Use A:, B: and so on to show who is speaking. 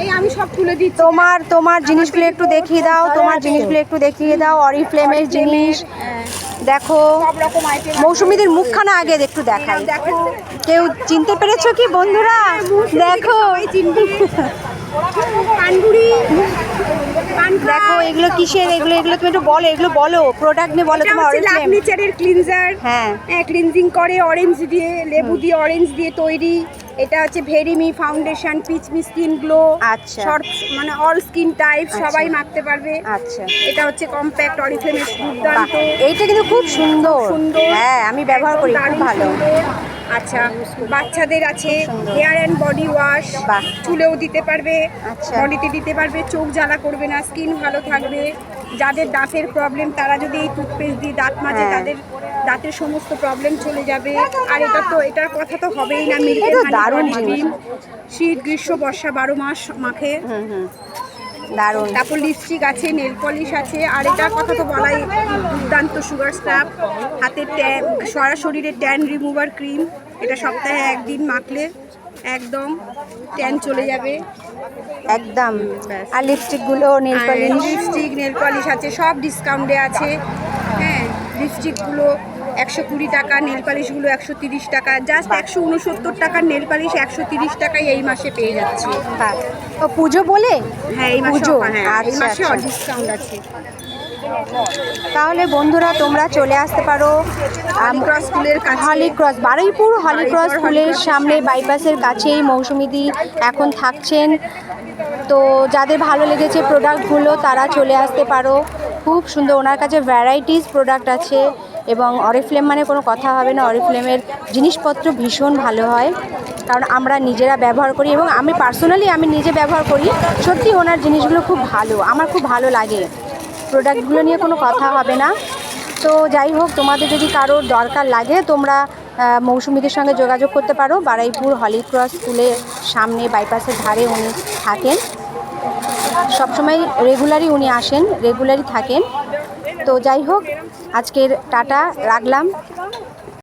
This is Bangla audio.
A: এই আমি সব তুলে দিচ্ছি।
B: তোমার জিনিসগুলো একটু দেখিয়ে দাও, অরিফ্লেমের জিনিস দেখো।
A: সব রকম আইটেম
B: মৌসুমীদের মুখখানা আগে একটু দেখাই।
A: দেখো,
B: কেউ চিনতে পেরেছো কি বন্ধুরা? দেখো
A: পানপুরি,
B: দেখো এগুলো কিসের, এগুলো তুমি একটু বলো, বলো প্রোডাক্ট নিয়ে বলো তোমার। অরিফ্লেম
A: নেচারের ক্লিনজার,
B: হ্যাঁ
A: ক্লিনজিং করে অরেঞ্জ দিয়ে, লেবু দিয়ে, অরেঞ্জ দিয়ে তৈরি। এটা হচ্ছে ভেরিমি ফাউন্ডেশন, পিচমি স্কিন গ্লো।
B: আচ্ছা,
A: শর্ট মানে অল স্কিন টাইপ সবাই মাখতে পারবে।
B: আচ্ছা,
A: এটা হচ্ছে কম্প্যাক্ট অরিফ্লেমের দুর্দান্ত।
B: এইটা কিন্তু খুব সুন্দর। হ্যাঁ আমি ব্যবহার করি, খুব ভালো।
A: আচ্ছা, বাচ্চাদের আছে হেয়ার অ্যান্ড বডি ওয়াশ, চুলেও দিতে পারবে, বডিতে দিতে পারবে, চোখ জ্বালা করবে না, স্কিন ভালো থাকবে। যাদের দাঁতের প্রবলেম তারা যদি এই টুথপেস্ট দিয়ে দাঁত মাজে তাদের দাঁতের সমস্ত প্রবলেম চলে যাবে। আর এটার কথা তো হবেই না, মিল্কের
B: দারুণ জিনিস।
A: শীত গ্রীষ্ম বর্ষা 12 মাস মাখে।
B: দারুণ।
A: তারপর লিপস্টিক আছে, নেল পলিশ আছে। আর এটার কথা তো বলাই, দুর্দান্ত সুগার স্ক্রাব, হাতের ট্যান, সারা শরীরে ট্যান রিমুভার ক্রিম। এটা সপ্তাহে একদিন মাখলে একদম ট্যান চলে যাবে
B: একদম। আর লিপস্টিকগুলো, নেল
A: পলিশ আছে, সব ডিসকাউন্টে আছে। হ্যাঁ, লিপস্টিকগুলো 120 টাকা, নেল পালিশগুলো 130 টাকা, জাস্ট 169 টাকার নেল পালিশ 130 টাকায় এই মাসে পেয়ে যাচ্ছি।
B: ও পুজো বলে?
A: হ্যাঁ এই মাসে, এই মাসে
B: আচ্ছা,
A: ডিসকাউন্ট আছে।
B: তাহলে বন্ধুরা তোমরা চলে আসতে পারো হলিক্রস, বারুইপুর হলিক্রস স্কুলের সামনে বাইপাসের কাছেই মৌসুমীদি এখন থাকছেন। তো যাদের ভালো লেগেছে প্রোডাক্টগুলো তারা চলে আসতে পারো। খুব সুন্দর, ওনার কাছে ভ্যারাইটিস প্রোডাক্ট আছে। এবং অরিফ্লেম মানে কোনো কথা হবে না, অরিফ্লেমের জিনিসপত্র ভীষণ ভালো হয়, কারণ আমরা নিজেরা ব্যবহার করি এবং আমি পার্সোনালি নিজে ব্যবহার করি। সত্যি ওনার জিনিসগুলো খুব ভালো, আমার খুব ভালো লাগে। প্রোডাক্টগুলো নিয়ে কোনো কথা হবে না। তো যাই হোক, তোমাদের যদি কারোর দরকার লাগে তোমরা মৌসুমীদের সঙ্গে যোগাযোগ করতে পারো। বারুইপুর হলিক্রস স্কুলের সামনে বাইপাসের ধারে উনি থাকেন, সবসময় রেগুলারই উনি আসেন, রেগুলারই থাকেন। তো যাই হোক, আজকের টাটা, রাখলাম।